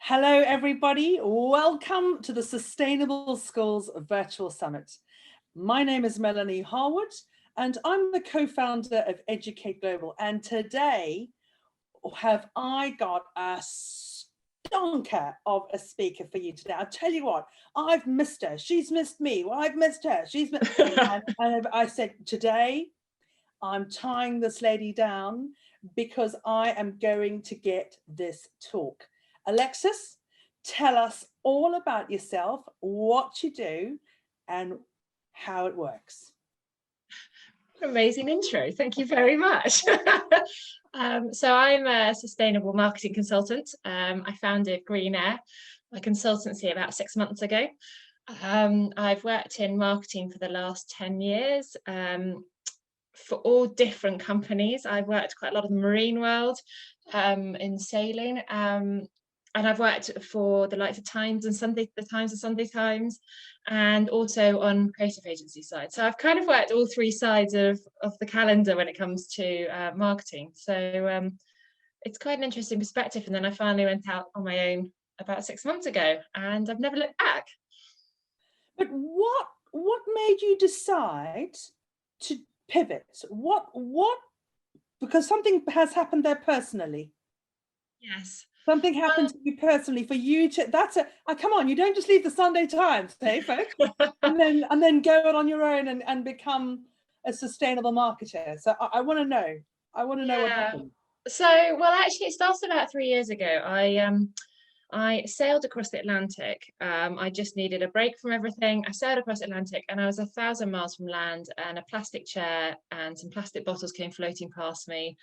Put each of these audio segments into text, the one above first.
Hello, everybody. Welcome to the Sustainable Schools Virtual Summit. My name is Melanie Harwood, and I'm the co-founder of Educcate Global. And today, have I got a stonker of a speaker for you today. I'll tell you what, I've missed her. She's missed me. Well, I've missed her. She's missed and I said, today, I'm tying this lady down because I am going to get this talk. Alexis, tell us all about yourself, what you do, and how it works. Amazing intro. Thank you very much. So I'm a sustainable marketing consultant. I founded Eyre, my consultancy, about 6 months ago. I've worked in marketing for the last 10 years for all different companies. I've worked quite a lot of the marine world, in sailing, and I've worked for the likes of Times and Sunday Times, and also on creative agency side. So I've kind of worked all three sides of the calendar when it comes to marketing. So it's quite an interesting perspective. And then I finally went out on my own about 6 months ago, and I've never looked back. But what made you decide to pivot? What because something has happened there personally. Yes. Something happened to you personally for you to, come on, you don't just leave the Sunday Times, hey folks, and then go on your own and become a sustainable marketer. So I want to know. I want to know what happened. So, well, actually, it started about 3 years ago. I sailed across the Atlantic. I just needed a break from everything. I sailed across the Atlantic, and I was 1,000 miles from land, and a plastic chair and some plastic bottles came floating past me,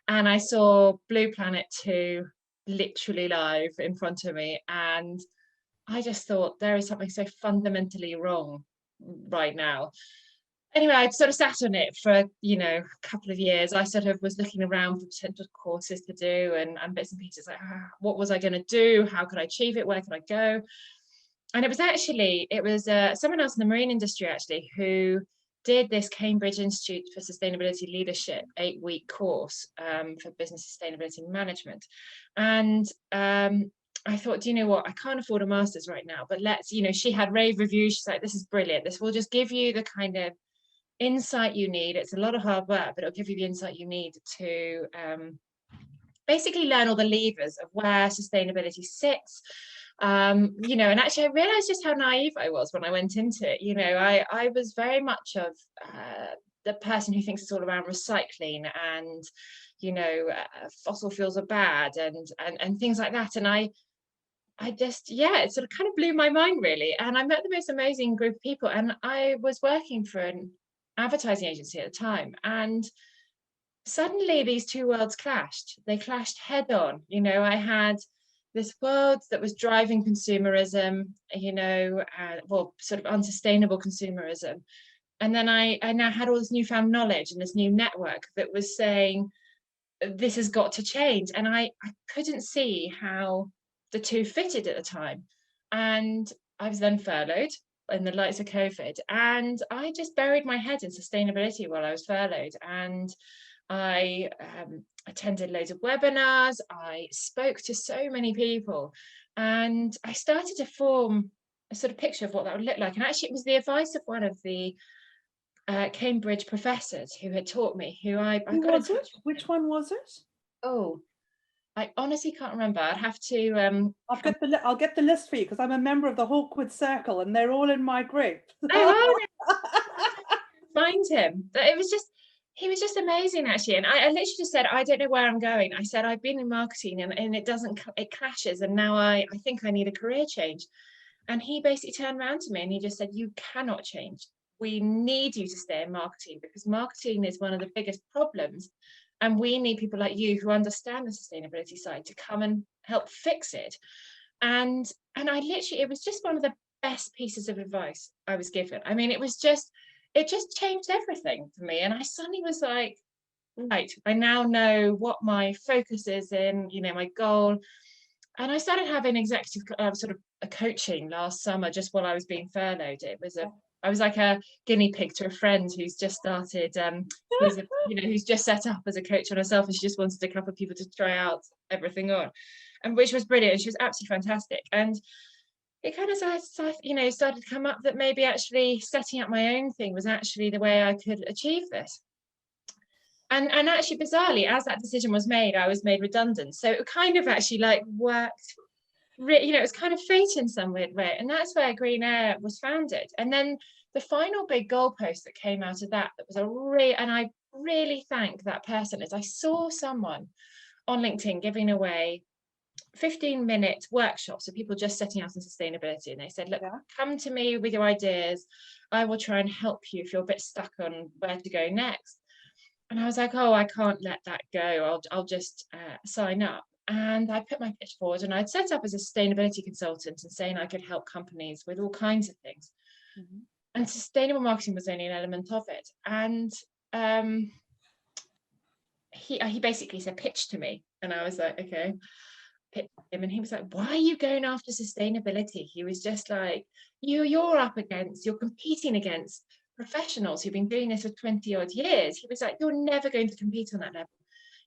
and I saw Blue Planet 2 literally live in front of me, and I just thought there is something so fundamentally wrong right now. Anyway, I'd sort of sat on it for a couple of years. I sort of was looking around for potential courses to do and bits and pieces, like what was I going to do, how could I achieve it, where could I go? And it was someone else in the marine industry actually who did this Cambridge Institute for Sustainability Leadership 8-week course for business sustainability management. And I thought, do you know what? I can't afford a master's right now, but she had rave reviews. She's like, this is brilliant. This will just give you the kind of insight you need. It's a lot of hard work, but it'll give you the insight you need to basically learn all the levers of where sustainability sits. And actually I realized just how naive I was when I went into it. I was very much of the person who thinks it's all around recycling and fossil fuels are bad and things like that. And I just, it sort of kind of blew my mind really. And I met the most amazing group of people, and I was working for an advertising agency at the time, and suddenly these two worlds clashed. They clashed head on. I had this world that was driving consumerism, sort of unsustainable consumerism. And then I now had all this newfound knowledge and this new network that was saying, this has got to change. And I couldn't see how the two fitted at the time. And I was then furloughed in the lights of COVID. And I just buried my head in sustainability while I was furloughed. And I attended loads of webinars. I spoke to so many people, and I started to form a sort of picture of what that would look like. And actually, it was the advice of one of the Cambridge professors who had taught me, who got in touch with. Which one was it? Oh, I honestly can't remember. I'd have to. I'll get the list for you because I'm a member of the Hawkwood Circle, and they're all in my group. Find him. He was just amazing actually. And I literally just said, I don't know where I'm going. I said, I've been in marketing and it clashes. And now I think I need a career change. And he basically turned around to me and he just said, you cannot change. We need you to stay in marketing because marketing is one of the biggest problems. And we need people like you who understand the sustainability side to come and help fix it. And it was just one of the best pieces of advice I was given. I mean, it just changed everything for me. And I suddenly was like, right, I now know what my focus is in, my goal. And I started having executive sort of a coaching last summer, just while I was being furloughed. I was like a guinea pig to a friend who's just started, who's just set up as a coach on herself, and she just wanted a couple of people to try out everything on. and which was brilliant. She was absolutely fantastic. And it kind of started to come up that maybe actually setting up my own thing was actually the way I could achieve this. And actually, bizarrely, as that decision was made, I was made redundant. So it kind of actually like worked, it was kind of fate in some weird way. And that's where Green Eyre was founded. And then the final big goalpost that came out of that was and I really thank that person, is I saw someone on LinkedIn giving away 15-minute workshops for people just setting out on sustainability. And they said, look, come to me with your ideas. I will try and help you if you're a bit stuck on where to go next. And I was like, oh, I can't let that go. I'll just sign up. And I put my pitch forward, and I'd set up as a sustainability consultant and saying I could help companies with all kinds of things. Mm-hmm. And sustainable marketing was only an element of it. And he basically said, pitch to me. And I was like, okay, pitch him. And he was like, why are you going after sustainability? He was just like, you're competing against professionals who've been doing this for 20 odd years. He was like, you're never going to compete on that level.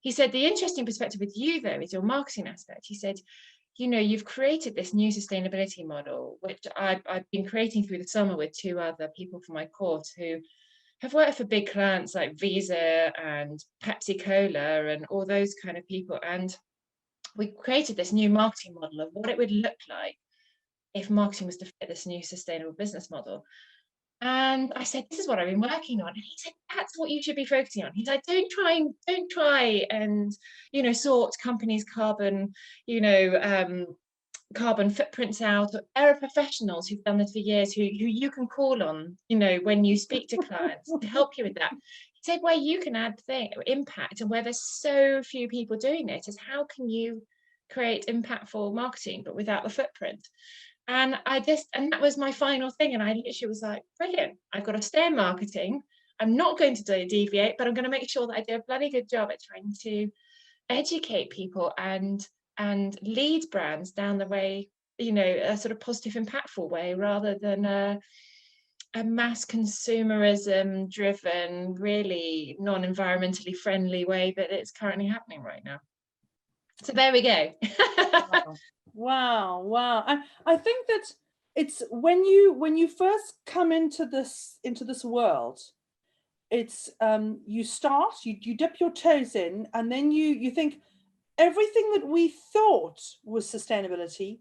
He said, the interesting perspective with you, though, is your marketing aspect. He said, you've created this new sustainability model, which I've been creating through the summer with 2 other people from my course who have worked for big clients like Visa and Pepsi Cola and all those kind of people. And we created this new marketing model of what it would look like if marketing was to fit this new sustainable business model. And I said, this is what I've been working on. And he said, that's what you should be focusing on. He's like, don't try and, sort companies' carbon footprints out. There are professionals who've done this for years who you can call on, when you speak to clients to help you with that. He said, where you can add impact, and where there's so few people doing it, is how can you create impactful marketing, but without the footprint? And that was my final thing. And I literally was like, brilliant, I've got to stay in marketing. I'm not going to deviate, but I'm going to make sure that I do a bloody good job at trying to educate people and lead brands down the way, a sort of positive, impactful way, rather than a mass consumerism driven, really non-environmentally friendly way that it's currently happening right now. So there we go. Wow. I think that it's when you first come into this world, it's you start, you dip your toes in, and then you think everything that we thought was sustainability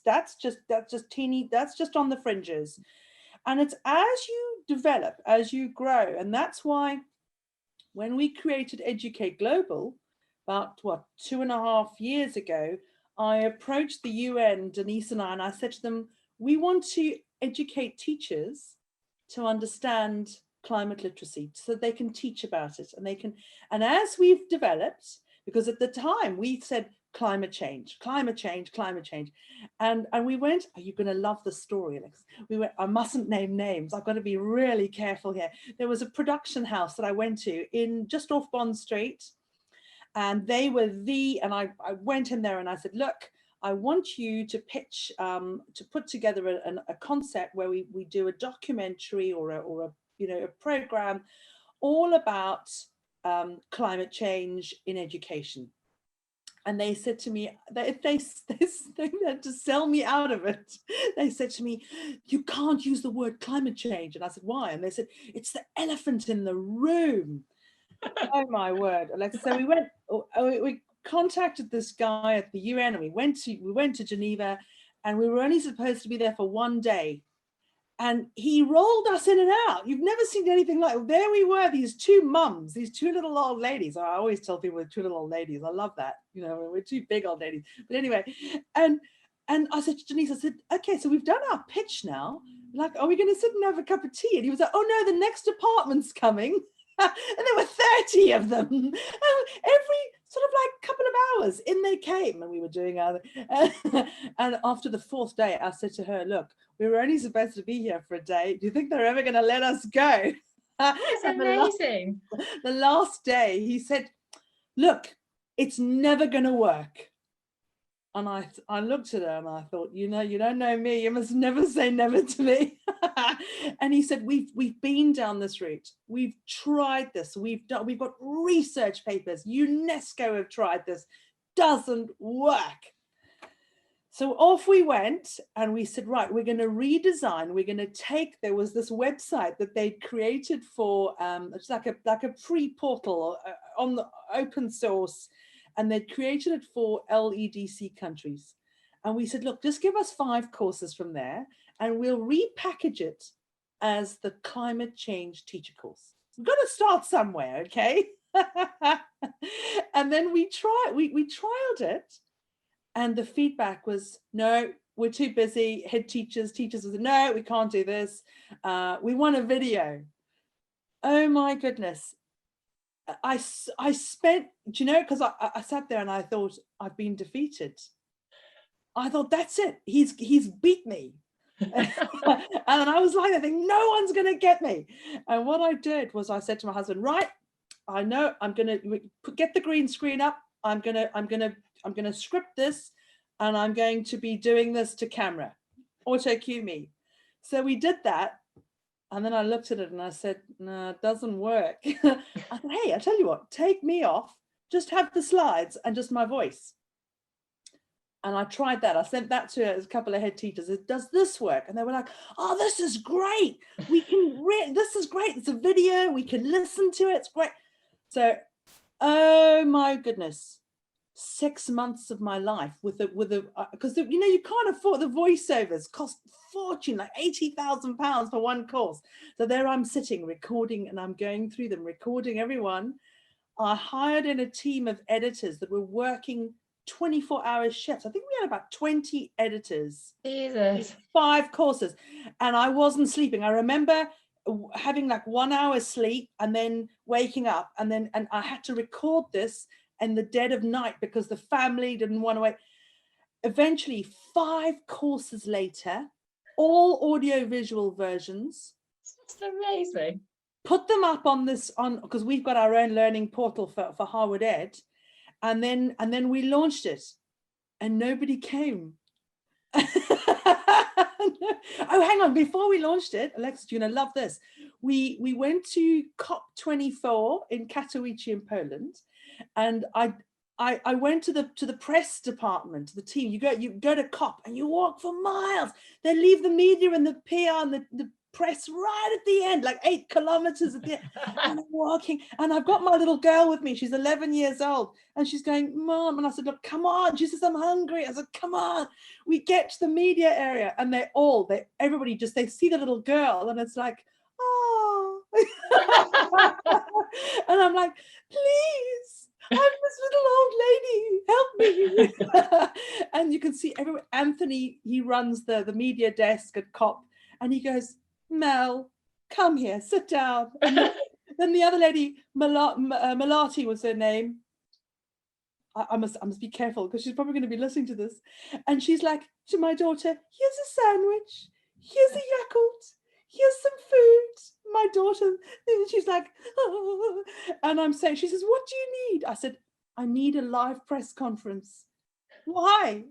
that's just on the fringes. And it's as you develop, as you grow. And that's why when we created Educate Global about 2.5 years ago, I approached the UN, Denise and I said to them, we want to educate teachers to understand climate literacy so they can teach about it, and as we've developed, because at the time we said climate change, and we went, are you going to love the story, Alex? We went, I mustn't name names, I've got to be really careful here. There was a production house that I went to in just off Bond Street, and they were and I went in there and I said, look, I want you to pitch, to put together a concept where we do a documentary or a program all about climate change in education. And they said to me, they had to sell me out of it. They said to me, you can't use the word climate change. And I said, why? And they said, it's the elephant in the room. Oh my word, Alexis. So we contacted this guy at the UN, and we went to Geneva, and we were only supposed to be there for 1 day. And he rolled us in and out. You've never seen anything like it. There we were, these 2 mums, these 2 little old ladies. I always tell people we're 2 little old ladies. I love that. We're 2 big old ladies. But anyway, and I said to Denise, I said, okay, so we've done our pitch now. Like, are we going to sit and have a cup of tea? And he was like, oh no, the next department's coming. And there were 30 of them. And every sort of like couple of hours in they came, and we were doing our and after the 4th day I said to her, look, we were only supposed to be here for a day. Do you think they're ever going to let us go? It's amazing. The last day he said, look, it's never going to work. And I looked at her and I thought, you don't know me. You must never say never to me. And he said, we've been down this route. We've tried this. We've got research papers. UNESCO have tried this. doesn't work. So off we went and we said, right, we're going to redesign. We're going to take, there was this website that they'd created for, it's like a free portal on the open source, and they'd created it for LEDC countries. And we said, look, just give us 5 courses from there and we'll repackage it as the climate change teacher course. We've got to start somewhere, okay? And then we trialed it. And the feedback was, no, we're too busy. Head teachers was, no, we can't do this. We want a video. Oh my goodness. I spent, do you know, because I sat there and I thought, I've been defeated. I thought, that's it. He's beat me. And I was like, I think no one's going to get me. And what I did was I said to my husband, right, I know I'm going to get the green screen up. I'm going to script this and I'm going to be doing this to camera. Auto cue me. So we did that. And then I looked at it and I said, no, it doesn't work. I said, hey, I tell you what, take me off, just have the slides and just my voice. And I tried that. I sent that to a couple of head teachers. Does this work? And they were like, oh, this is great. We can, this is great. It's a video. We can listen to it. It's great. So, oh my goodness. 6 months of my life with because you know, you can't afford the voiceovers, cost fortune, like £80,000 for one course. So there I'm sitting recording and I'm going through them, recording everyone. I hired in a team of editors that were working 24-hour shifts. I think we had about 20 editors. Jesus. 5 courses, and I wasn't sleeping. I remember having like 1 hour sleep and then waking up, and I had to record this in the dead of night because the family didn't want to wait. Eventually, 5 courses later, all audio-visual versions. That's amazing. Put them up on because we've got our own learning portal for Harvard Ed, and then we launched it, and nobody came. Oh, hang on! Before we launched it, Alexis, you're gonna love this. We went to COP24 in Katowice in Poland, and I went to the press department, to the team. You go to COP and you walk for miles. They leave the media and the PR and the press right at the end, like 8 kilometers at the end. And I'm walking, and I've got my little girl with me. She's 11 years old, and she's going, Mom. And I said, look, come on. She says, I'm hungry. I said, come on. We get to the media area, and everybody they see the little girl, and it's like, oh. And I'm like, please, I'm this little old lady, help me. And you can see everywhere. Anthony, he runs the media desk at COP, and he goes, Mel, come here, sit down. And then the other lady, Malati was her name. I must be careful because she's probably going to be listening to this. And she's like to my daughter, here's a sandwich, here's a Yakult, here's some food. My daughter, and she's like, oh. And I'm saying, she says, what do you need? I said, I need a live press conference. Why?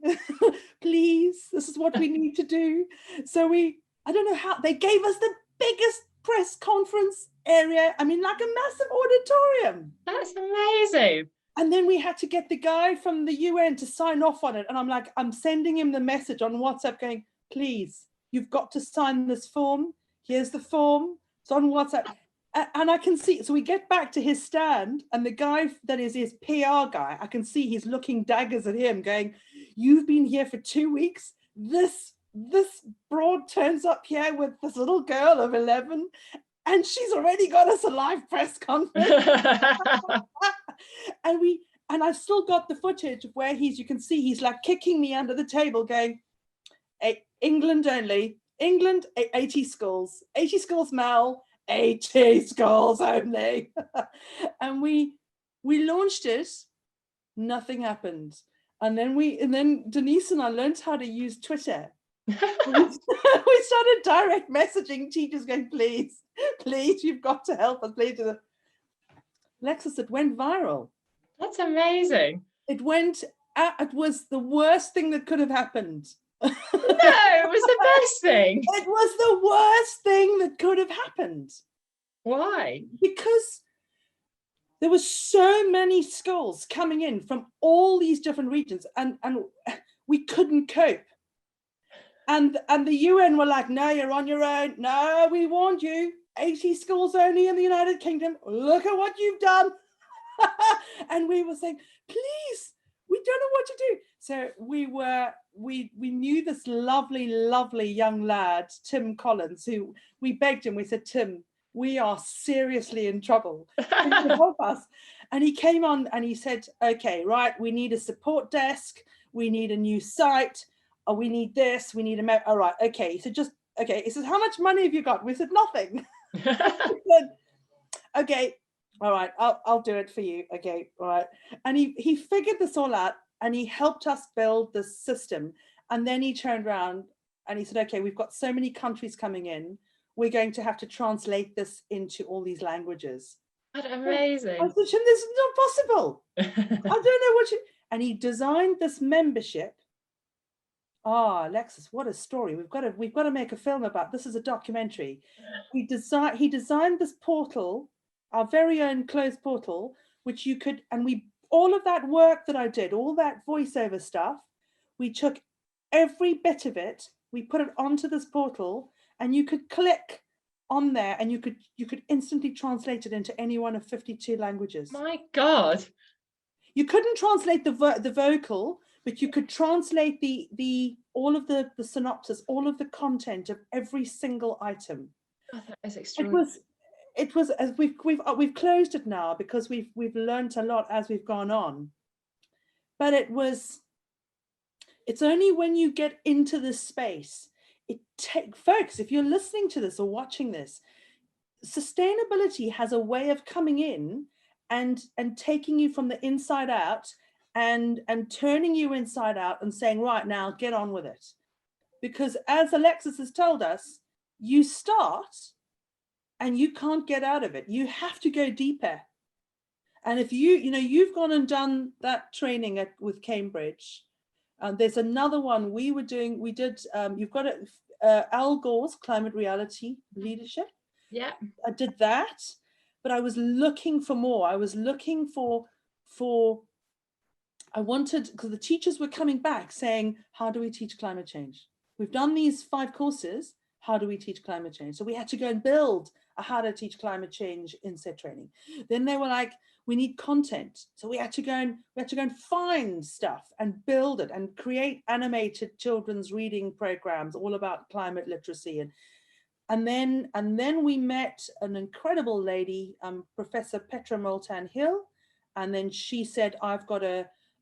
Please, this is what we need to do. So I don't know how, they gave us the biggest press conference area. I mean, like a massive auditorium. That's amazing. And then we had to get the guy from the UN to sign off on it. And I'm sending him the message on WhatsApp going, please, you've got to sign this form. Here's the form. It's on WhatsApp. And I can see, so we get back to his stand, and the guy that is his PR guy, I can see he's looking daggers at him going, you've been here for 2 weeks. This broad turns up here with this little girl of 11, and she's already got us a live press conference. And I've still got the footage of where you can see he's like kicking me under the table going, hey, England only, England, 80 schools, Mal, 80 schools only. And we launched it, nothing happened. And then Denise and I learned how to use Twitter. We started direct messaging teachers going, please, you've got to help us. Please. Alexis, it went viral. That's amazing. It was the worst thing that could have happened. No, it was the best thing. It was the worst thing that could have happened. Why? Because there were so many schools coming in from all these different regions, and we couldn't cope. And the UN were like, no, you're on your own. No, we warned you. 80 schools only in the United Kingdom. Look at what you've done. And we were saying, please, we don't know what to do. So we knew this lovely, lovely young lad, Tim Collins, who we begged him. We said, Tim, we are seriously in trouble. Can you help us? And he came on and he said, okay, right, we need a support desk. We need a new site. Oh, we need this. We need a, all right, okay. He said, just, okay. He says, how much money have you got? We said, nothing. Said, okay, all right, I'll do it for you. Okay, all right. And he figured this all out, and he helped us build this system. And then he turned around and he said, okay, we've got so many countries coming in. We're going to have to translate this into all these languages. That's amazing. I said, this is not possible. I don't know what you, and he designed this membership. Ah, Alexis, what a story. We've got to make a film about this. Is a documentary. He designed this portal, our very own closed portal, which you could, and all of that work that I did, all that voiceover stuff, we took every bit of it, we put it onto this portal, and you could click on there and you could instantly translate it into any one of 52 languages. My God. You couldn't translate the vocal, but you could translate the all of the synopsis, all of the content of every single item. Oh, that is extraordinary. It was as we've closed it now because we've learned a lot as we've gone on. But it's only when you get into this space, folks, if you're listening to this or watching this, sustainability has a way of coming in and taking you from the inside out and turning you inside out and saying, right, now get on with it. Because as Alexis has told us, you start and you can't get out of it. You have to go deeper. And if you've gone and done that training with Cambridge, there's another one we did, you've got Al Gore's Climate Reality Leadership. Yeah. I did that, but I was looking for more. I was looking I wanted, because the teachers were coming back saying, how do we teach climate change? We've done these 5 courses. How do we teach climate change? So we had to go and build a how to teach climate change inset training. Then they were like, we need content. So we had to go and find stuff and build it and create animated children's reading programs all about climate literacy. And then we met an incredible lady, Professor Petra Moulton-Hill. And then she said, I've got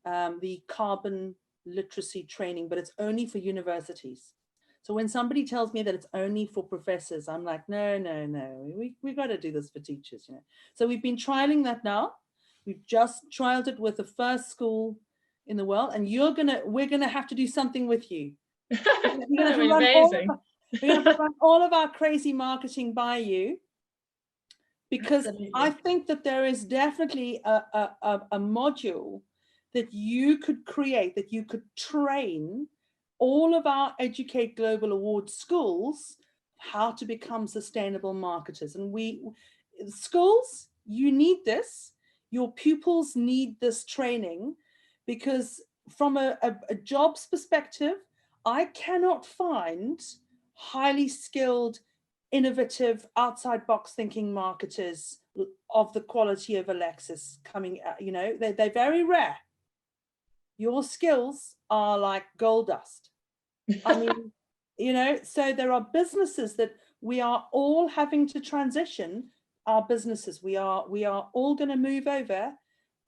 the carbon literacy training, but it's only for universities. So when somebody tells me that it's only for professors, I'm like, no, we got to do this for teachers, So we've been trialing that now. We've just trialed it with the first school in the world, and we're gonna have to do something with you. We're gonna run all of our crazy marketing by you, because absolutely. I think that there is definitely a module that you could create, that you could train all of our Educate Global Award schools how to become sustainable marketers. And schools, you need this. Your pupils need this training, because from a jobs perspective, I cannot find highly skilled, innovative, outside box thinking marketers of the quality of Alexis coming out. They're very rare. Your skills are like gold dust. I mean, so there are businesses that we are all having to transition our businesses. We are all going to move over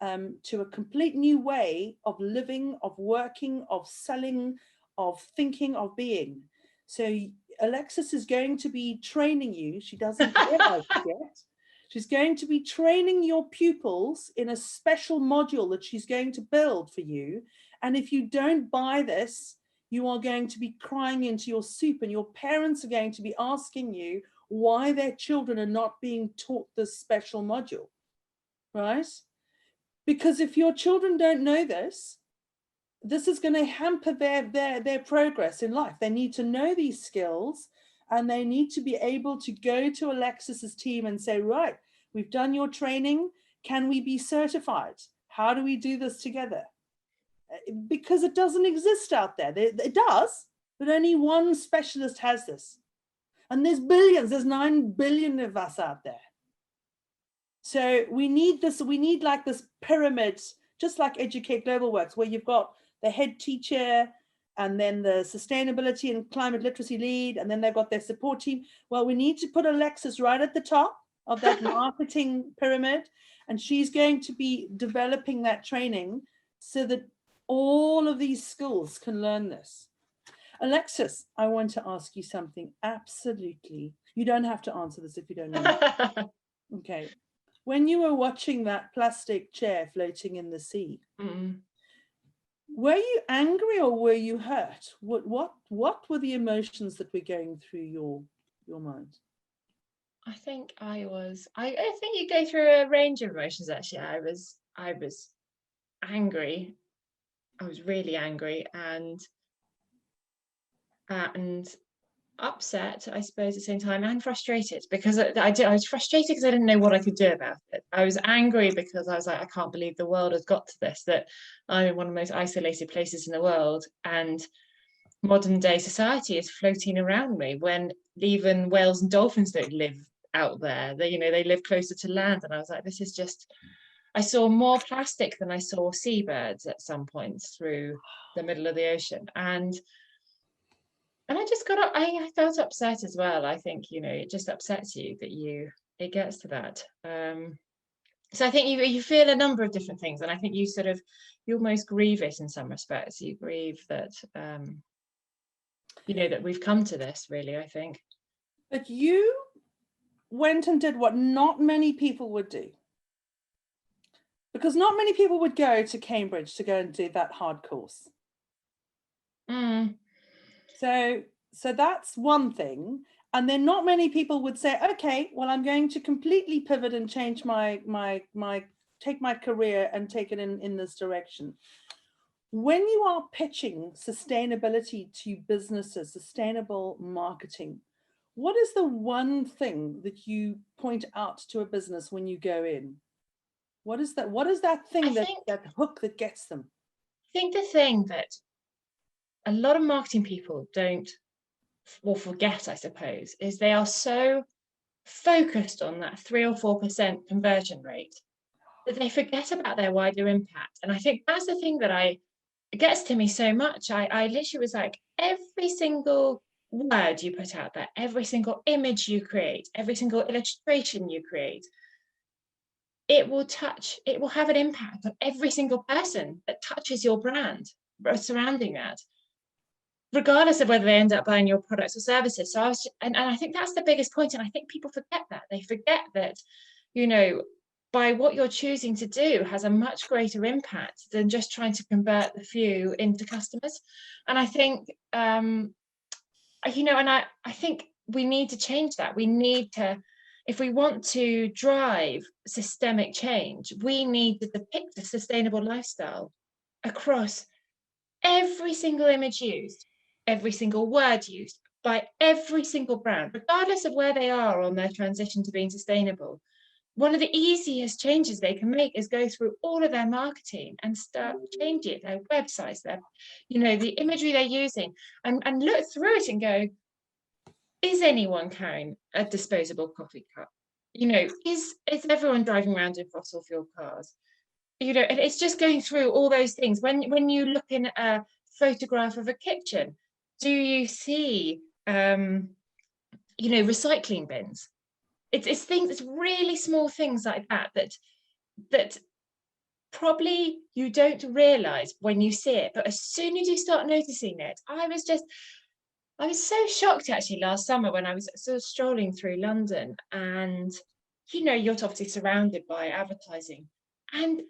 to a complete new way of living, of working, of selling, of thinking, of being. So Alexis is going to be training you. She doesn't realize it yet. She's going to be training your pupils in a special module that she's going to build for you. And if you don't buy this, you are going to be crying into your soup, and your parents are going to be asking you why their children are not being taught this special module, right? Because if your children don't know this, this is going to hamper their progress in life. They need to know these skills, and they need to be able to go to Alexis's team and say, right, we've done your training. Can we be certified? How do we do this together? Because it doesn't exist out there. It does, but only one specialist has this. And there's billions, there's 9 billion of us out there. So we need this, we need like this pyramid, just like Educate Global works, where you've got the head teacher and then the sustainability and climate literacy lead, and then they've got their support team. Well, we need to put Alexis right at the top of that marketing pyramid, and she's going to be developing that training so that all of these schools can learn this. Alexis, I want to ask you something absolutely. You don't have to answer this if you don't know. Okay. When you were watching that plastic chair floating in the sea, were you angry or were you hurt? What were the emotions that were going through your mind? I think I think you go through a range of emotions actually. I was angry. I was really angry and upset, I suppose, at the same time, and frustrated because I was frustrated because I didn't know what I could do about it. I was angry because I was like, I can't believe the world has got to this, that I'm in one of the most isolated places in the world, and modern day society is floating around me when even whales and dolphins don't live out there. They live closer to land, and I was like, this is just. I saw more plastic than I saw seabirds at some points through the middle of the ocean, and I just got up. I felt upset as well. I think it just upsets you that it gets to that. So I think you feel a number of different things, and I think you almost grieve it in some respects. You grieve that that we've come to this, really, I think. But you went and did what not many people would do, because not many people would go to Cambridge to go and do that hard course. So that's one thing. And then not many people would say, okay, well, I'm going to completely pivot and change take my career and take it in this direction. When you are pitching sustainability to businesses, sustainable marketing, what is the one thing that you point out to a business when you go in? What is that thing, that hook that gets them? I think the thing that a lot of marketing people don't, or forget, I suppose, is they are so focused on that 3 or 4% conversion rate that they forget about their wider impact. And I think that's the thing that gets to me so much. I literally was like, every single word you put out there, every single image you create, every single illustration you create, it will have an impact on every single person that touches your brand surrounding that, regardless of whether they end up buying your products or services. So I think that's the biggest point. And I think people forget that. They forget that, by what you're choosing to do has a much greater impact than just trying to convert the few into customers. And I think, and I think we need to change that. We need to, if we want to drive systemic change, we need to depict a sustainable lifestyle across every single image used, every single word used by every single brand, regardless of where they are on their transition to being sustainable. One of the easiest changes they can make is go through all of their marketing and start changing their websites, the imagery they're using, and look through it and go, is anyone carrying a disposable coffee cup? Is everyone driving around in fossil fuel cars? It's just going through all those things. When you look in a photograph of a kitchen, do you see recycling bins? It's things, it's really small things like that probably you don't realize when you see it, but as soon as you start noticing it, I was so shocked actually last summer when I was sort of strolling through London, and you're obviously surrounded by advertising, and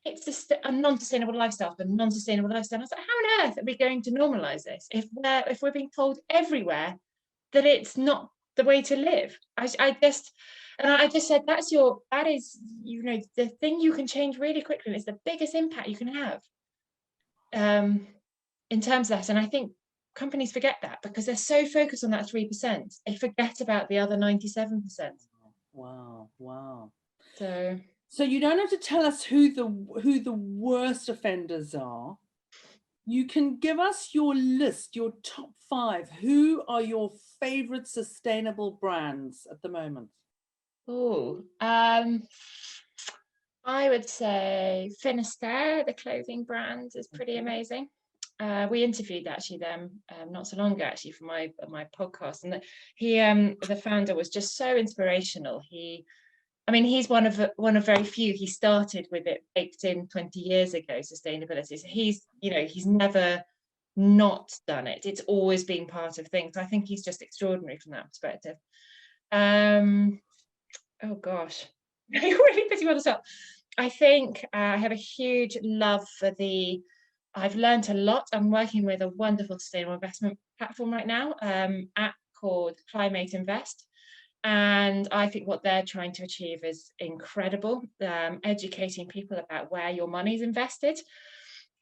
it's just a non-sustainable lifestyle for non-sustainable lifestyle. I was like, how on earth are we going to normalize this if we're being told everywhere that it's not the way to live? I just said, that is the thing you can change really quickly, and it's the biggest impact you can have in terms of that. And I think companies forget that because they're so focused on that 3%, they forget about the other 97%. Wow. So So you don't have to tell us who the worst offenders are. You can give us your list, your top 5. Who are your favorite sustainable brands at the moment? Oh, I would say Finisterre, the clothing brand, is pretty amazing. We interviewed actually them not so long ago actually for my podcast, and the founder was just so inspirational. I mean, he's one of very few. He started with it baked in 20 years ago, sustainability. So he's never not done it. It's always been part of things. I think he's just extraordinary from that perspective. Oh gosh, you're really putting me on the spot. I think I have a huge love for I've learned a lot. I'm working with a wonderful sustainable investment platform right now, app called Climate Invest. And I think what they're trying to achieve is incredible, educating people about where your money's invested.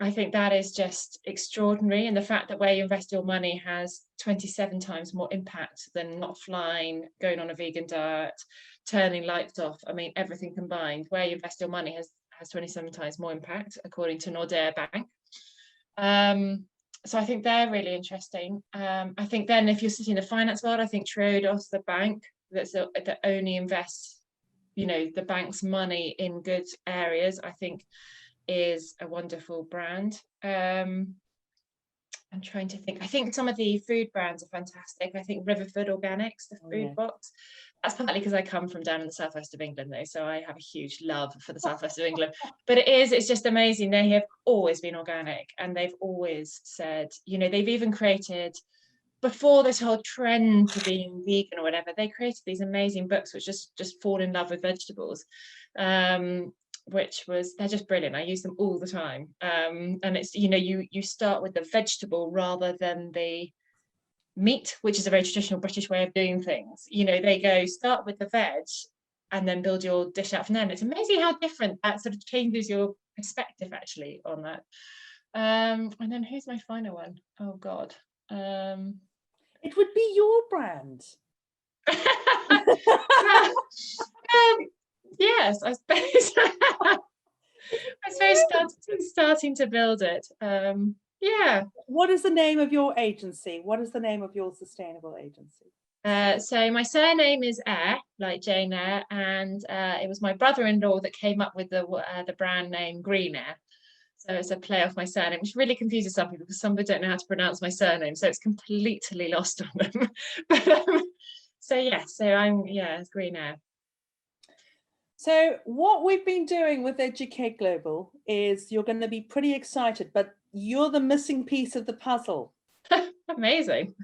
I think that is just extraordinary. And the fact that where you invest your money has 27 times more impact than not flying, going on a vegan diet, turning lights off. I mean, everything combined, where you invest your money has 27 times more impact, according to Nordea Bank. So I think they're really interesting. I think then if you're sitting in the finance world, I think Triodos, the bank that only invests, the bank's money in good areas, I think is a wonderful brand. I'm trying to think. I think some of the food brands are fantastic. I think Riverford Organics, the food box. That's partly because I come from down in the southwest of England, though, so I have a huge love for the southwest of England. But it's just amazing. They have always been organic, and they've always said, they've even created, before this whole trend to being vegan or whatever, they created these amazing books which just fall in love with vegetables. They're just brilliant. I use them all the time. And it's, you start with the vegetable rather than the meat, which is a very traditional British way of doing things. They go start with the veg and then build your dish out from there. And it's amazing how different that sort of changes your perspective actually on that. And then who's my final one? Oh God. It would be your brand. Yes, I suppose. I suppose starting to build it. Yeah. What is the name of your agency? What is the name of your sustainable agency? So my surname is Eyre, like Jane Eyre, and it was my brother-in-law that came up with the brand name Green Eyre. So it's a play off my surname, which really confuses some people because some people don't know how to pronounce my surname, so it's completely lost on them. It's Green Eyre. So what we've been doing with Educate Global is, you're going to be pretty excited, but you're the missing piece of the puzzle. Amazing.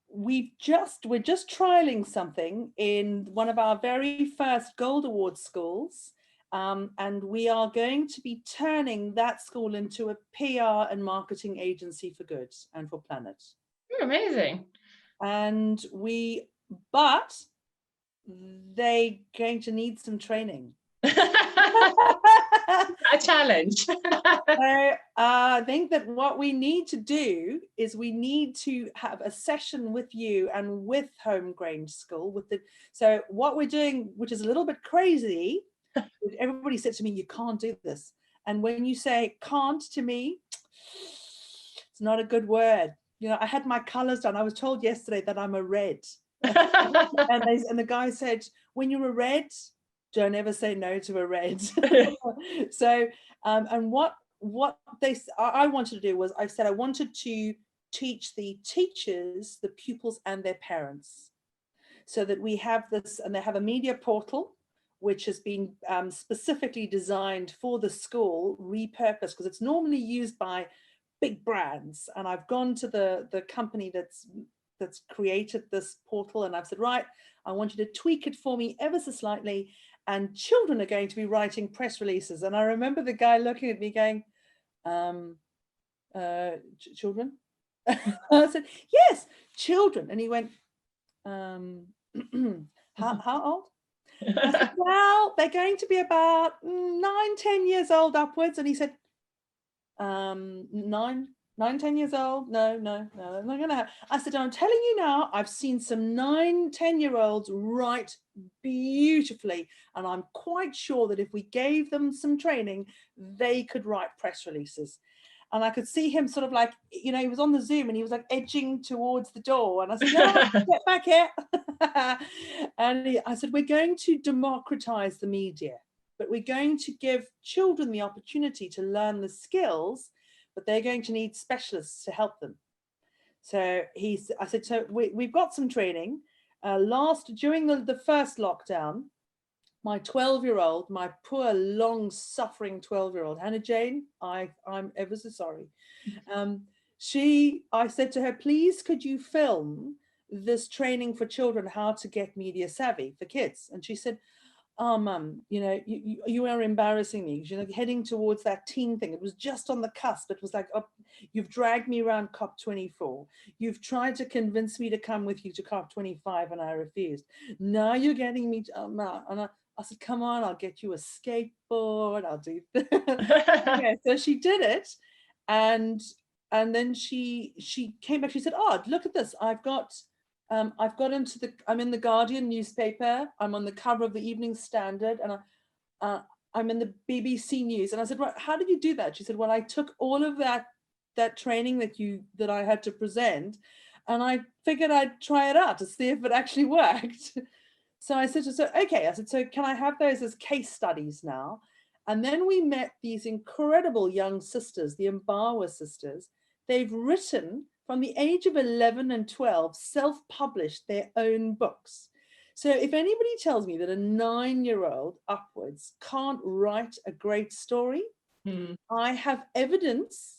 We're just trialing something in one of our very first Gold Award schools. And we are going to be turning that school into a PR and marketing agency for good and for planet. Amazing. And but they're going to need some training. A challenge. So I think that what we need to do is we need to have a session with you and with Homegrange School. So what we're doing, which is a little bit crazy, everybody said to me, you can't do this. And when you say can't to me, it's not a good word. I had my colors done. I was told yesterday that I'm a red. and the guy said, when you're a red, don't ever say no to a red. So, and what I wanted to do was, I said I wanted to teach the teachers, the pupils and their parents, so that we have this, and they have a media portal, which has been specifically designed for the school, repurposed, because it's normally used by big brands. And I've gone to the company that's created this portal, and I've said, right, I want you to tweak it for me ever so slightly, and children are going to be writing press releases. And I remember the guy looking at me going, children? I said, yes, children. And he went, how old? I said, well, they're going to be about 9-10 years old upwards. And he said, 9. 9, 10 years old. No, I'm not going to have. I said, I'm telling you now, I've seen some 9, 10-year-olds write beautifully. And I'm quite sure that if we gave them some training, they could write press releases. And I could see him sort of like, you know, he was on the Zoom and he was like edging towards the door. And I said, no, get back here. And I said, we're going to democratize the media, but we're going to give children the opportunity to learn the skills, but they're going to need specialists to help them. So I said, so we've got some training. During the first lockdown, my 12-year-old, my poor long-suffering 12-year-old, Hannah Jane, I'm ever so sorry. I said to her, please, could you film this training for children, how to get media savvy for kids? And she said, oh, Mum, you know, you are embarrassing me. You're like heading towards that teen thing. It was just on the cusp. It was like, oh, you've dragged me around COP24. You've tried to convince me to come with you to COP25 and I refused. Now you're getting me to, and I said, come on, I'll get you a skateboard. I'll do yeah, so she did it. And then she came back. She said, oh, look at this. I'm in the Guardian newspaper. I'm on the cover of the Evening Standard, and I'm in the BBC News. And I said, right, how did you do that? She said, well, I took all of that training that I had to present, and I figured I'd try it out to see if it actually worked. So I said, okay. I said, so can I have those as case studies now? And then we met these incredible young sisters, the Embargo Sisters. They've written, from the age of 11 and 12, self-published their own books. So if anybody tells me that a 9-year-old upwards can't write a great story, I have evidence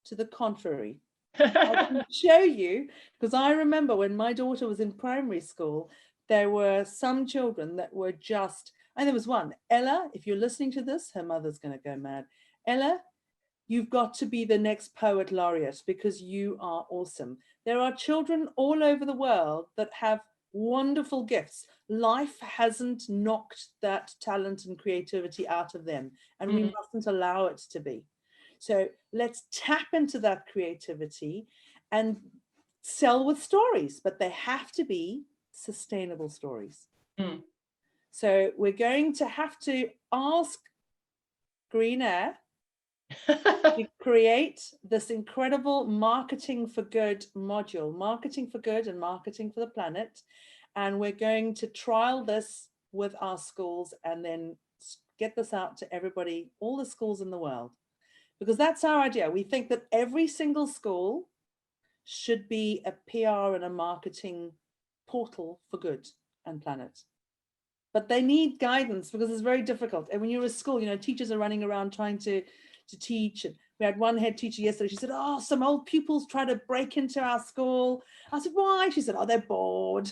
to the contrary. I can show you, because I remember when my daughter was in primary school, there were some children that were just, and there was one, Ella, if you're listening to this, her mother's going to go mad. Ella, you've got to be the next poet laureate because you are awesome. There are children all over the world that have wonderful gifts. Life hasn't knocked that talent and creativity out of them, and we mustn't allow it to be. So let's tap into that creativity and sell with stories, but they have to be sustainable stories. So we're going to have to ask Green Eyre to create this incredible marketing for good module, marketing for good and marketing for the planet. And we're going to trial this with our schools and then get this out to everybody, all the schools in the world, because that's our idea. We think that every single school should be a PR and a marketing portal for good and planet. But they need guidance because it's very difficult. And when you're at school, you know, teachers are running around trying to teach. And we had one head teacher yesterday. She said, oh, some old pupils try to break into our school. I said, why? She said, oh, they're bored.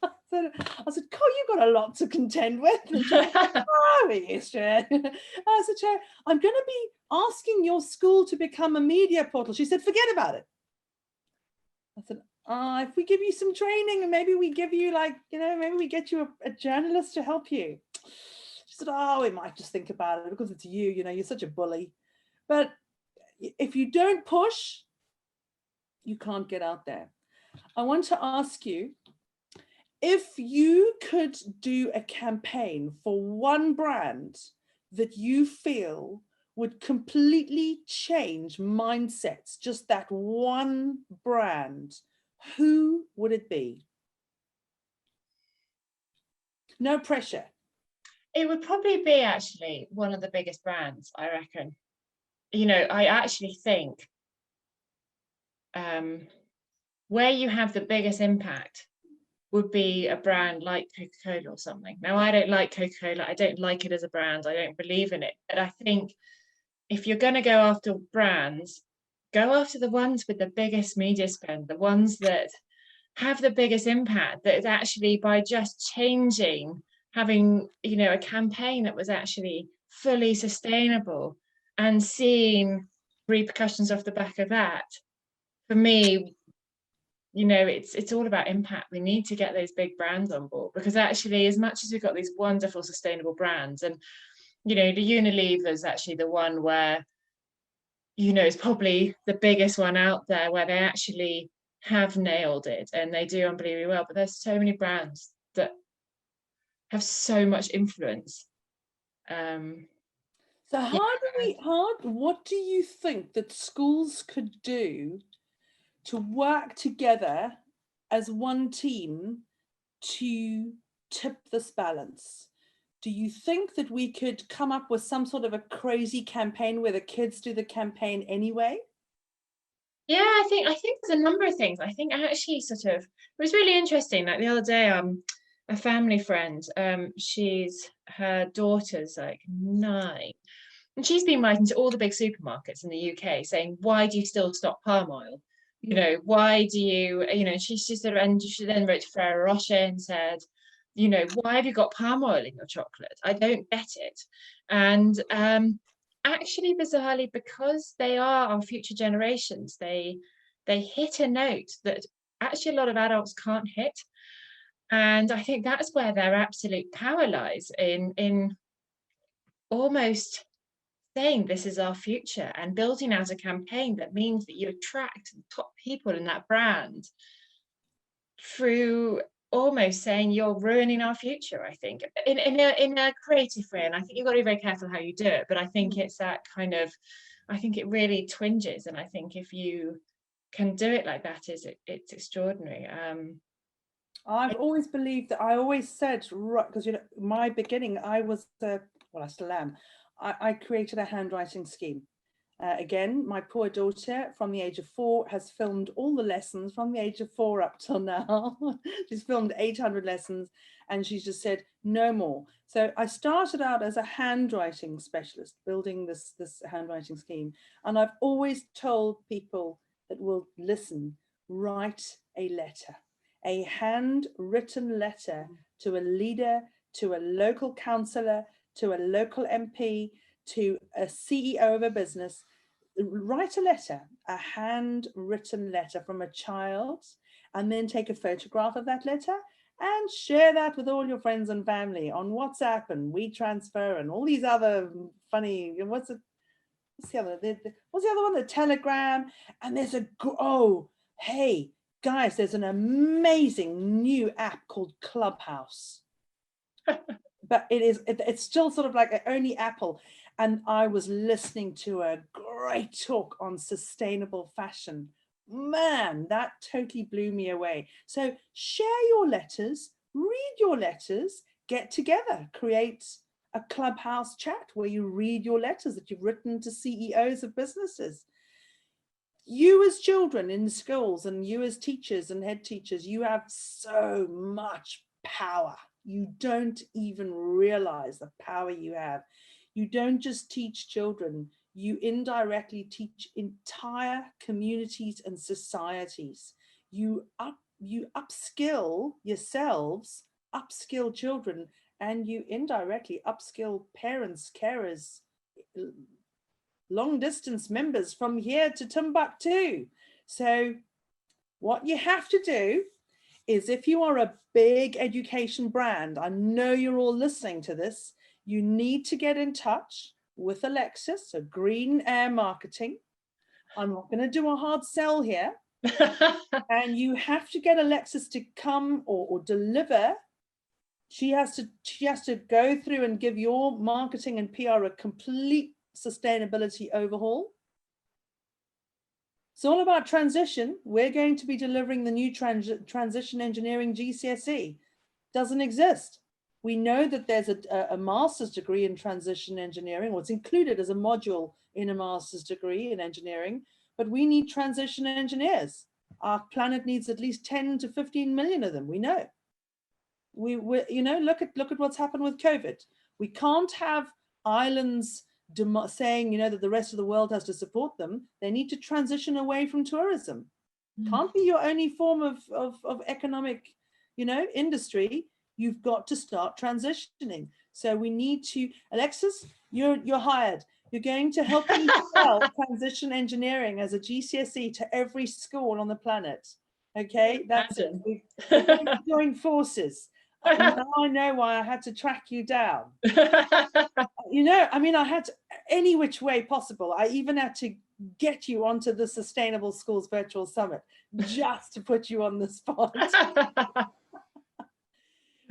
I said, Cole, you've got a lot to contend with. And she said, oh, yes, Chair. I said, Chair, I'm going to be asking your school to become a media portal. She said, forget about it. I said, if we give you some training and maybe we give you maybe we get you a journalist to help you. She said, oh, we might just think about it because it's you, you're such a bully. But if you don't push, you can't get out there. I want to ask you, if you could do a campaign for one brand that you feel would completely change mindsets, just that one brand, who would it be? No pressure. It would probably be actually one of the biggest brands, I reckon. I actually think where you have the biggest impact would be a brand like Coca-Cola or something. Now, I don't like Coca-Cola. I don't like it as a brand. I don't believe in it. But I think if you're going to go after brands, go after the ones with the biggest media spend, the ones that have the biggest impact, that is actually by just changing, having, a campaign that was actually fully sustainable and seeing repercussions off the back of that. For me, it's all about impact. We need to get those big brands on board, because actually, as much as we've got these wonderful sustainable brands, and the Unilever is actually the one where is probably the biggest one out there where they actually have nailed it and they do unbelievably well. But there's so many brands that have so much influence. So Yeah, what do you think that schools could do to work together as one team to tip this balance? Do you think that we could come up with some sort of a crazy campaign where the kids do the campaign anyway? yeah, I think there's a number of things. I think actually sort of it was really interesting. Like the other day, a family friend, her daughter's like 9, and she's been writing to all the big supermarkets in the UK saying, why do you still stock palm oil? Why do you, she sort of, and she then wrote to Ferrero Rocher and said, why have you got palm oil in your chocolate? I don't get it. And actually, bizarrely, because they are our future generations, they hit a note that actually a lot of adults can't hit. And I think that's where their absolute power lies in almost saying this is our future and building out a campaign that means that you attract the top people in that brand through almost saying you're ruining our future. I think in a creative way, and I think you've got to be very careful how you do it, but I think it's that kind of, I think it really twinges, and I think if you can do it like that, it's extraordinary. I've always believed that. I always said, right, because my beginning, I was well, I still am. I created a handwriting scheme. Again, my poor daughter from the age of 4 has filmed all the lessons from the age of 4 up till now. She's filmed 800 lessons and she's just said no more. So I started out as a handwriting specialist, building this handwriting scheme. And I've always told people that will listen, write a letter, a handwritten letter to a leader, to a local councillor, to a local MP, to a CEO of a business. Write a letter, a handwritten letter from a child, and then take a photograph of that letter and share that with all your friends and family on WhatsApp and WeTransfer and all these other funny, what's the other one? The Telegram. And there's hey guys, there's an amazing new app called Clubhouse. But it's still sort of like only Apple. And I was listening to a great talk on sustainable fashion. Man, that totally blew me away. So share your letters, read your letters, get together, create a Clubhouse chat where you read your letters that you've written to CEOs of businesses. You as children in schools and you as teachers and head teachers, you have so much power. You don't even realize the power you have. You don't just teach children, you indirectly teach entire communities and societies. You upskill yourselves, upskill children, and you indirectly upskill parents, carers, long distance members from here to Timbuktu. So what you have to do is, if you are a big education brand, I know you're all listening to this, you need to get in touch with Alexis, so Green Eyre Marketing. I'm not going to do a hard sell here. And you have to get Alexis to come or deliver. She has to go through and give your marketing and PR a complete sustainability overhaul. It's all about transition. We're going to be delivering the new transition engineering GCSE. Doesn't exist. We know that there's a master's degree in transition engineering, or it's included as a module in a master's degree in engineering, but we need transition engineers. Our planet needs at least 10 to 15 million of them. We know. Look at what's happened with COVID. We can't have islands saying, that the rest of the world has to support them. They need to transition away from tourism. Can't be your only form of economic, industry. You've got to start transitioning. So we need to, Alexis, you're hired. You're going to help me sell transition engineering as a GCSE to every school on the planet. Okay, that's it. We're going to join forces. Now I know why I had to track you down. You know, I mean, I had to, any which way possible. I even had to get you onto the Sustainable Schools Virtual Summit just to put you on the spot.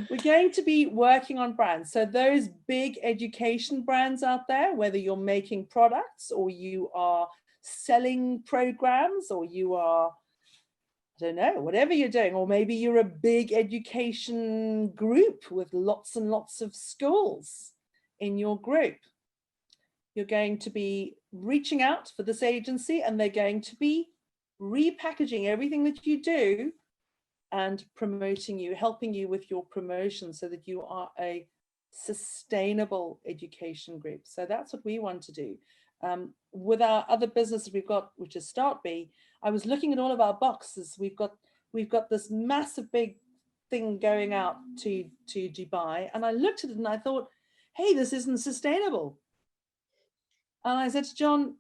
We're going to be working on brands. So those big education brands out there, whether you're making products or you are selling programs or you are, I don't know, whatever you're doing, or maybe you're a big education group with lots and lots of schools in your group. You're going to be reaching out for this agency and they're going to be repackaging everything that you do and promoting you, helping you with your promotion so that you are a sustainable education group. So that's what we want to do. With our other businesses we've got, which is StartBee, I was looking at all of our boxes. We've got this massive big thing going out to Dubai, and I looked at it and I thought, hey, this isn't sustainable. And I said to John,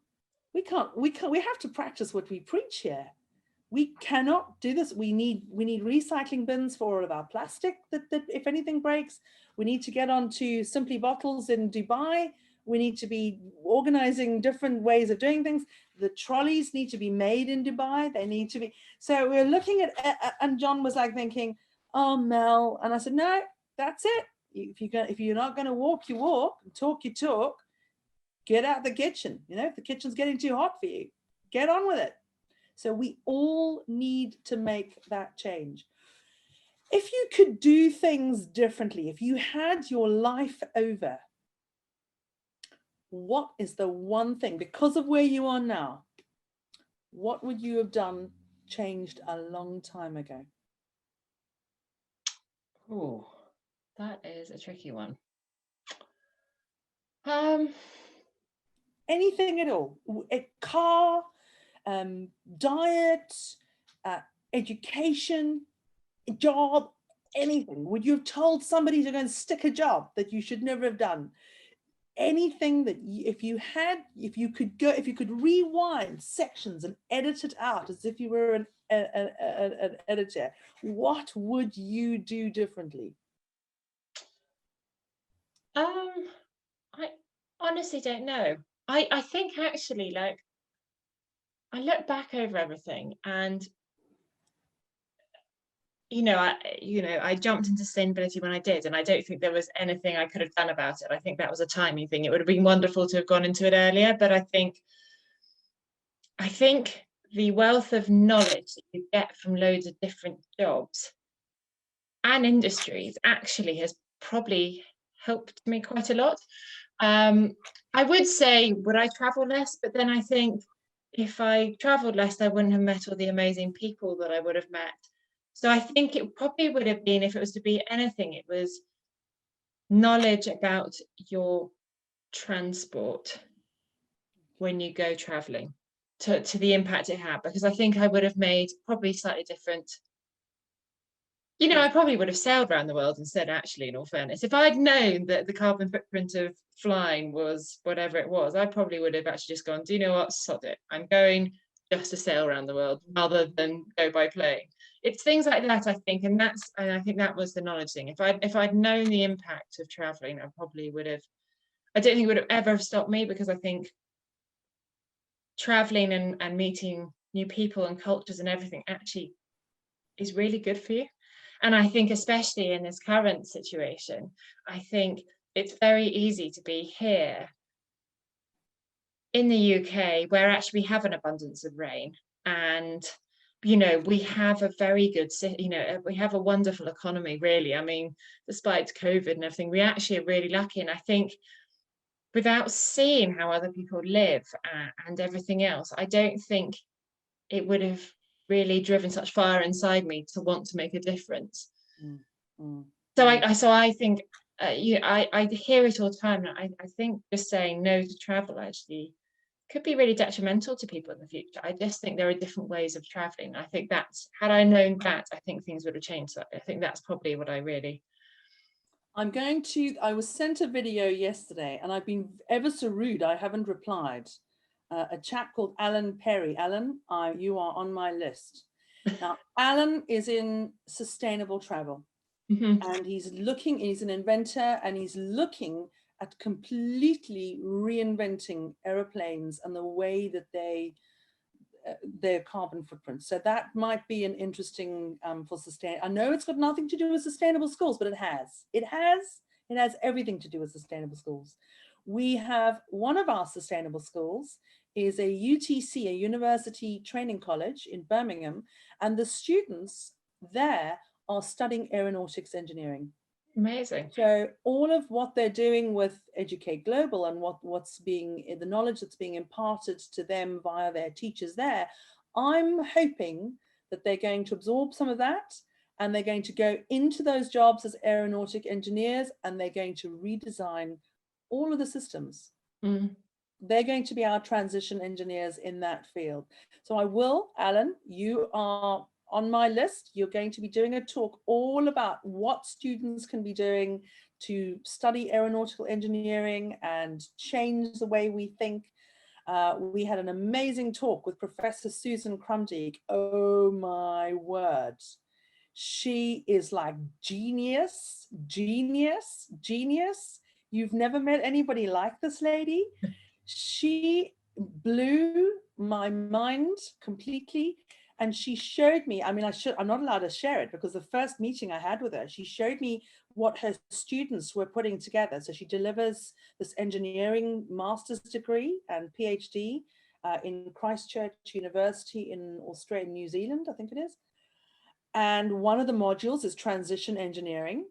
we have to practice what we preach here. We cannot do this. We need recycling bins for all of our plastic that if anything breaks. We need to get onto Simply Bottles in Dubai. We need to be organizing different ways of doing things. The trolleys need to be made in Dubai. They need to be. So we're looking at, and John was like thinking, oh, Mel. And I said, no, that's it. If you're not going to walk, you walk, talk, you talk. Get out the kitchen. You know, if the kitchen's getting too hot for you, get on with it. So we all need to make that change. If you could do things differently, if you had your life over, what is the one thing, because of where you are now, what would you have done, changed a long time ago? Oh, that is a tricky one. Anything at all, a car, diet, education, job, anything. Would you have told somebody to go and stick a job that you should never have done? Anything that if you could rewind sections and edit it out as if you were an editor, what would you do differently? I honestly don't know. I think actually, like, I look back over everything and I jumped into sustainability when I did, and I don't think there was anything I could have done about it. I think that was a timing thing. It would have been wonderful to have gone into it earlier, but I think the wealth of knowledge that you get from loads of different jobs and industries actually has probably helped me quite a lot. I would say, would I travel less? But then I think if I traveled less, I wouldn't have met all the amazing people that I would have met. So I think it probably would have been, if it was to be anything, it was knowledge about your transport when you go traveling, to the impact it had, because I think I would have made probably slightly different. I probably would have sailed around the world instead, actually, in all fairness. If I'd known that the carbon footprint of flying was whatever it was, I probably would have actually just gone, do you know what, sod it. I'm going just to sail around the world rather than go by plane. It's things like that, I think, and I think that was the knowledge thing. If I'd known the impact of traveling, I probably would have. I don't think it would have ever stopped me, because I think traveling and meeting new people and cultures and everything actually is really good for you. And I think, especially in this current situation, I think it's very easy to be here in the UK, where actually we have an abundance of rain, and we have a very good, we have a wonderful economy, really. I mean, despite COVID and everything, we actually are really lucky. And I think without seeing how other people live and everything else, I don't think it would have really driven such fire inside me to want to make a difference. So I think I hear it all the time, and I think just saying no to travel actually could be really detrimental to people in the future. I just think there are different ways of traveling. I think had I known that, I think things would have changed. So I think that's probably what I was sent a video yesterday, and I've been ever so rude, I haven't replied. A chap called Alan Perry. Alan, you are on my list. Now, Alan is in sustainable travel. And he's an inventor, and he's looking at completely reinventing aeroplanes and the way that their carbon footprint. So that might be an interesting for sustain. I know it's got nothing to do with sustainable schools, but it has everything to do with sustainable schools. We have one of our sustainable schools is a UTC, a University Training College in Birmingham, and the students there are studying aeronautics engineering. Amazing. So all of what they're doing with Educate Global and what's being, the knowledge that's being imparted to them via their teachers there, I'm hoping that they're going to absorb some of that, and they're going to go into those jobs as aeronautic engineers, and they're going to redesign all of the systems. They're going to be our transition engineers in that field. So I will, Alan, you are on my list. You're going to be doing a talk all about what students can be doing to study aeronautical engineering and change the way we think. We had an amazing talk with Professor Susan Krumdiek. Oh my word. She is like genius, genius, genius. You've never met anybody like this lady. She blew my mind completely. And she showed me, I mean, I'm not allowed to share it because the first meeting I had with her, she showed me what her students were putting together. So she delivers this engineering master's degree and PhD in Christchurch University in Australia, New Zealand, I think it is. And one of the modules is transition engineering.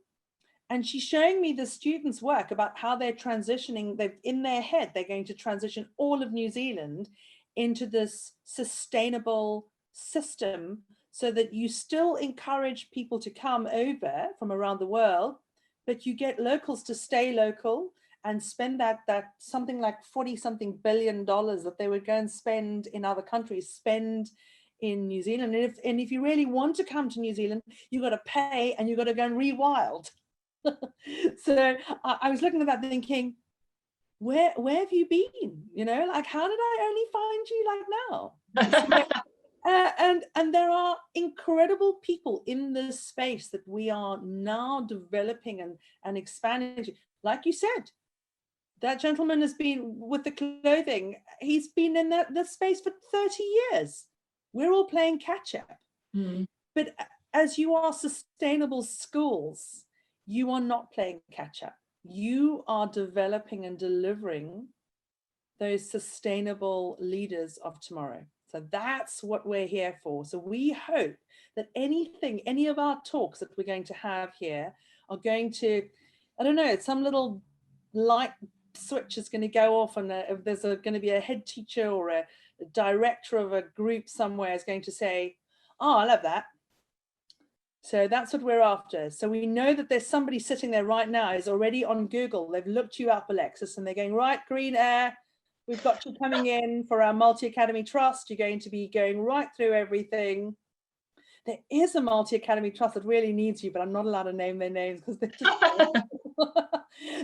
And she's showing me the students' work about how they're transitioning. In their head, they're going to transition all of New Zealand into this sustainable system so that you still encourage people to come over from around the world, but you get locals to stay local and spend that something like 40-something billion dollars that they would go and spend in other countries, spend in New Zealand. And if you really want to come to New Zealand, you've got to pay and you've got to go and rewild. So I was looking at that thinking, where have you been? You know, like, how did I only find you like now? And there are incredible people in this space that we are now developing and expanding. Like you said, that gentleman has been with the clothing. He's been in that space for 30 years. We're all playing catch up. But as you are sustainable schools, you are not playing catch up. You are developing and delivering those sustainable leaders of tomorrow. So that's what we're here for. So we hope that any of our talks that we're going to have here are going to, I don't know, some little light switch is going to go off, and if there's going to be a head teacher or a director of a group somewhere is going to say, oh, I love that. So that's what we're after. So we know that there's somebody sitting there right now is already on Google. They've looked you up, Alexis, and they're going, right, Green Eyre, we've got you coming in for our multi-academy trust. You're going to be going right through everything. There is a multi-academy trust that really needs you, but I'm not allowed to name their names because they're just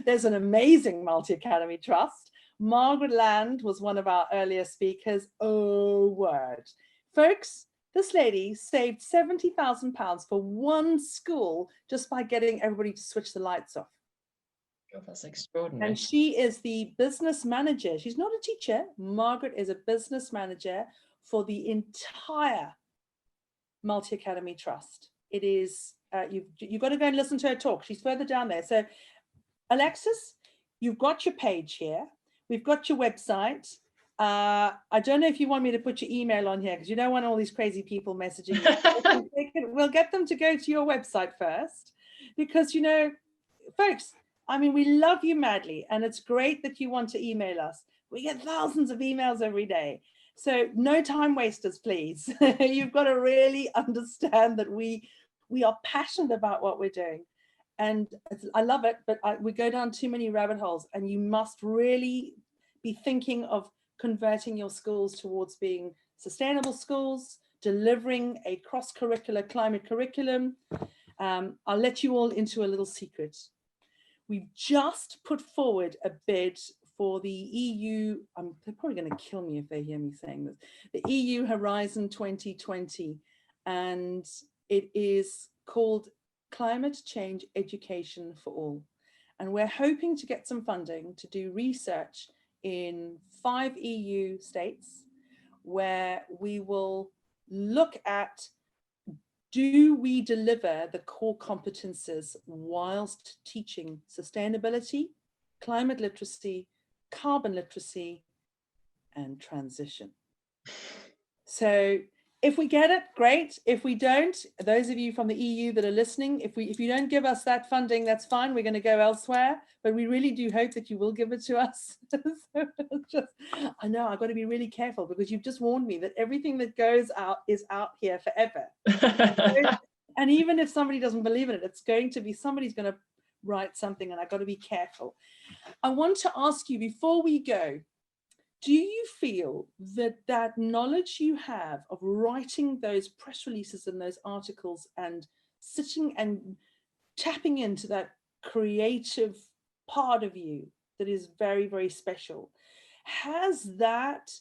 there's an amazing multi-academy trust. Margaret Land was one of our earlier speakers. Oh, word. Folks, this lady saved £70,000 for one school just by getting everybody to switch the lights off. God, that's extraordinary. And she is the business manager. She's not a teacher. Margaret is a business manager for the entire Multi-Academy Trust. It is, you've got to go and listen to her talk. She's further down there. So Alexis, you've got your page here. We've got your website. I don't know if you want me to put your email on here because you don't want all these crazy people messaging you. We'll get them to go to your website first because, you know, folks, I mean, we love you madly and it's great that you want to email us. We get thousands of emails every day. So no time wasters, please. You've got to really understand that we are passionate about what we're doing. And I love it, but we go down too many rabbit holes, and you must really be thinking of converting your schools towards being sustainable schools, delivering a cross-curricular climate curriculum. I'll let you all into a little secret. We've just put forward a bid for the EU, they're probably going to kill me if they hear me saying this, the EU Horizon 2020, and it is called Climate Change Education for All. And we're hoping to get some funding to do research in 5 EU states where we will look at, do we deliver the core competences whilst teaching sustainability, climate literacy, carbon literacy, and transition? So if we get it, great. If we don't, those of you from the EU that are listening, if you don't give us that funding, that's fine. We're going to go elsewhere. But we really do hope that you will give it to us. I know I've got to be really careful, because you've just warned me that everything that goes out is out here forever. And even if somebody doesn't believe in it, it's going to be, somebody's going to write something, and I've got to be careful. I want to ask you before we go, do you feel that that knowledge you have of writing those press releases and those articles and sitting and tapping into that creative part of you that is very, very special, has that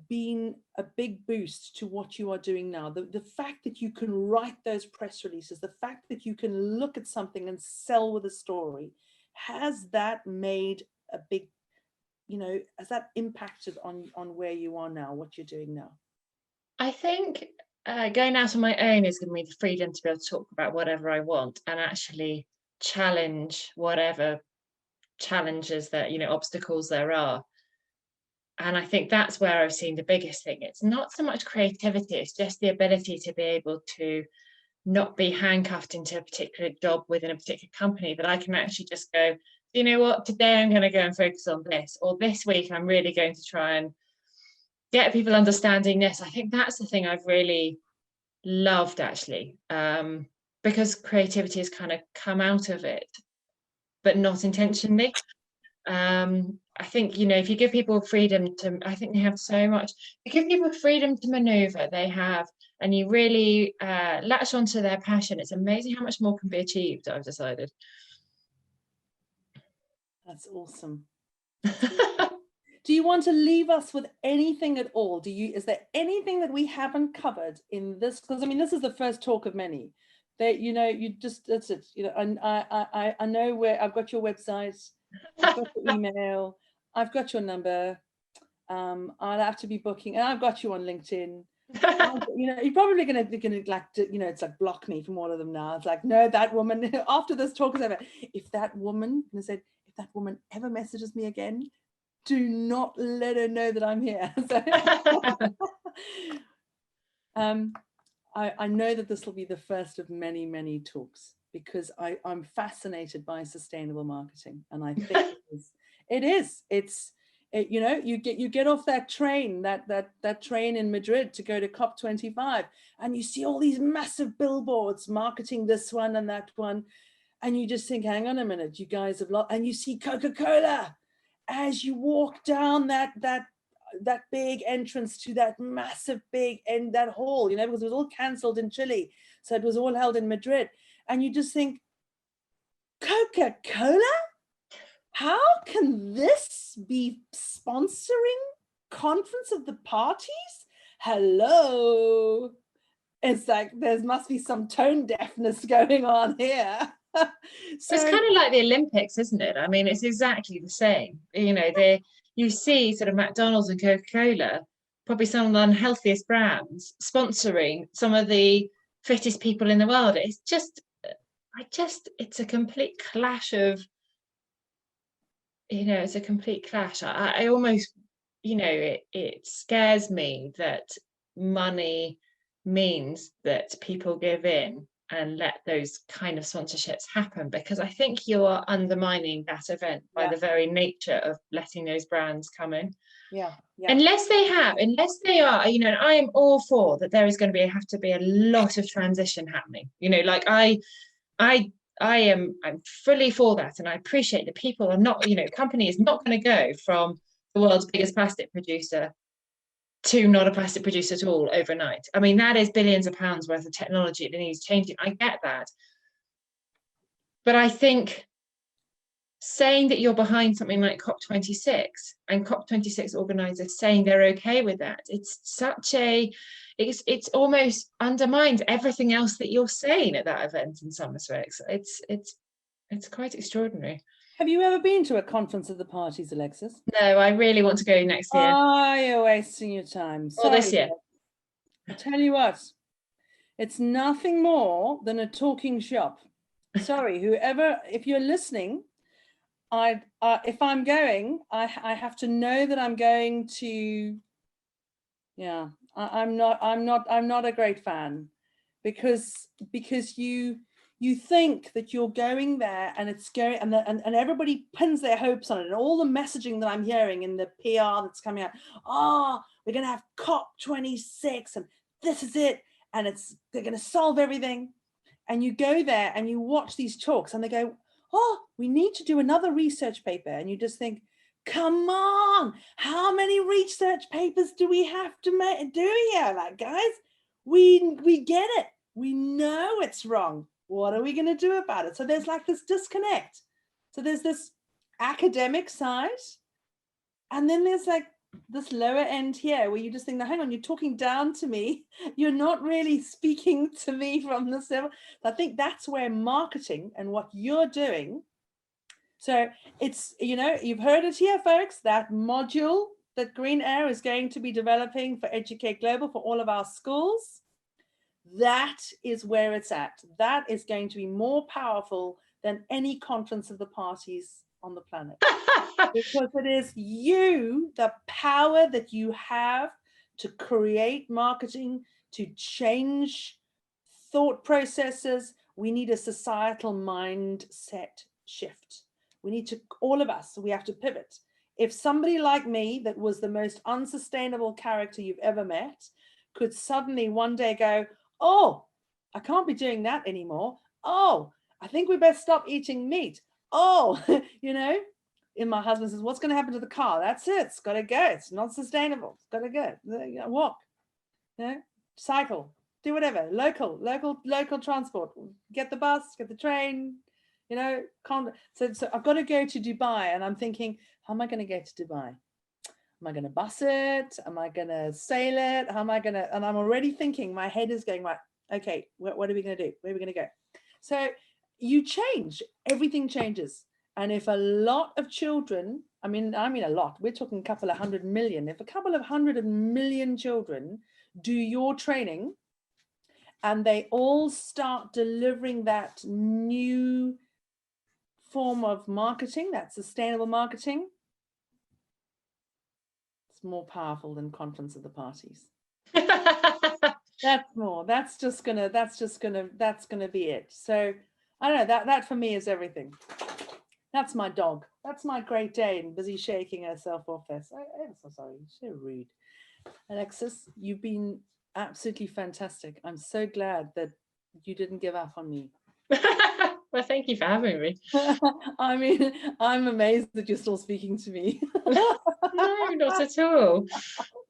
been a big boost to what you are doing now? The fact that you can write those press releases, the fact that you can look at something and sell with a story, has that made a big, has that impacted on where you are now, what you're doing now? I think going out on my own is giving me the freedom to be able to talk about whatever I want and actually challenge whatever challenges that, obstacles there are. And I think that's where I've seen the biggest thing. It's not so much creativity, it's just the ability to be able to not be handcuffed into a particular job within a particular company, but I can actually just go, you know what, today I'm going to go and focus on this, or this week I'm really going to try and get people understanding this. I think that's the thing I've really loved, actually, because creativity has kind of come out of it, but not intentionally. I think, if you give people freedom to, I think they have so much, you give people freedom to maneuver, they have, and you really latch onto their passion, it's amazing how much more can be achieved, I've decided. That's awesome. Do you want to leave us with anything at all? Is there anything that we haven't covered in this? Because I mean, this is the first talk of many. That that's it. I know where I've got your website, I've got your email, I've got your number. I'll have to be booking, and I've got you on LinkedIn. You're probably gonna like, it's like block me from all of them now. It's like, no, that woman. After this talk is over, if that woman, and I said, if that woman ever messages me again, do not let her know that I'm here. I know that this will be the first of many, many talks, because I'm fascinated by sustainable marketing, and I think you get off that train, that train in Madrid to go to COP25, and you see all these massive billboards marketing this one and that one, and you just think, hang on a minute, you guys have lost. And you see Coca-Cola as you walk down that big entrance to that massive big that hall, because it was all cancelled in Chile, so it was all held in Madrid, and you just think, Coca-Cola, how can this be sponsoring Conference of the Parties? Hello, it's like there must be some tone deafness going on here. So it's kind of like the Olympics, isn't it? I mean, it's exactly the same. You see sort of McDonald's and Coca-Cola, probably some of the unhealthiest brands, sponsoring some of the fittest people in the world. It's just, it's a complete clash of, it's a complete clash. I almost, it scares me that money means that people give in and let those kind of sponsorships happen, because I think you are undermining that event by the very nature of letting those brands come in. Yeah. Unless they are, and I am all for that. There is going to have to be a lot of transition happening. I'm fully for that, and I appreciate that people are not, company is not going to go from the world's biggest plastic producer to not a plastic producer at all overnight. I mean, that is billions of pounds worth of technology that needs changing. I get that. But I think saying that you're behind something like COP26 and COP26 organizers saying they're okay with that, it's such a, it's almost undermines everything else that you're saying at that event in some respects. It's quite extraordinary. Have you ever been to a conference of the parties, Alexis? No, I really want to go next year. Oh, you're wasting your time. Or this year. I'll tell you what, it's nothing more than a talking shop. Sorry, whoever, if you're listening, if I'm going, I have to know that I'm going to, yeah, I'm not a great fan, because you think that you're going there and it's going, and everybody pins their hopes on it, and all the messaging that I'm hearing in the PR that's coming out, oh, we're going to have COP26 and this is it, and they're going to solve everything. And you go there and you watch these talks and they go, oh, we need to do another research paper. And you just think, come on, how many research papers do we have to do here? Like, guys, we get it. We know it's wrong. What are we going to do about it? So there's like this disconnect. So there's this academic side, and then there's like this lower end here where you just think, no, hang on, you're talking down to me. You're not really speaking to me from this level. I think that's where marketing and what you're doing. So it's, you know, you've heard it here, folks, that module that Green Eyre is going to be developing for Educcate Global for all of our schools. That is where it's at. That is going to be more powerful than any conference of the parties on the planet. Because it is you, the power that you have to create marketing, to change thought processes. We need a societal mindset shift. We need to, all of us, we have to pivot. If somebody like me, that was the most unsustainable character you've ever met, could suddenly one day go, oh, I can't be doing that anymore. Oh, I think we better stop eating meat. Oh, you know, and my husband says, what's going to happen to the car? That's it. It's got to go. It's not sustainable. It's got to go. You know, walk, you know, cycle, do whatever. Local transport. Get the bus, get the train, you know. So I've got to go to Dubai, and I'm thinking, how am I going to get to Dubai? Am I going to bus it? Am I going to sail it? How am I going to? And I'm already thinking, my head is going, right, okay, what are we going to do? Where are we going to go? So you change. Everything changes. And if a lot of children, I mean a lot, we're talking a couple of 100 million, if a couple of 100 million children do your training and they all start delivering that new form of marketing, that sustainable marketing, it's more powerful than conference of the parties. That's gonna be it. So I don't know, that for me is everything. That's my dog. That's my Great Dane, busy shaking herself off there. I'm so sorry, so rude. Alexis, you've been absolutely fantastic. I'm so glad that you didn't give up on me. Well, thank you for having me. I mean, I'm amazed that you're still speaking to me. No, not at all.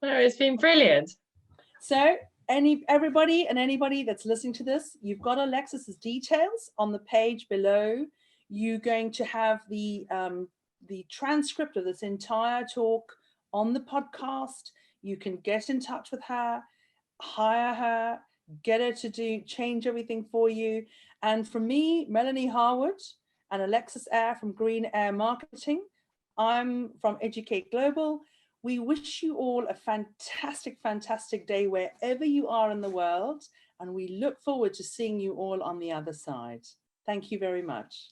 No, it's been brilliant. So everybody and anybody that's listening to this, you've got Alexis's details on the page below. You're going to have the transcript of this entire talk on the podcast. You can get in touch with her, hire her, get her to change everything for you. And from me, Melanie Harwood, and Alexis Eyre from Green Eyre Marketing, I'm from Educate Global. We wish you all a fantastic, fantastic day wherever you are in the world. And we look forward to seeing you all on the other side. Thank you very much.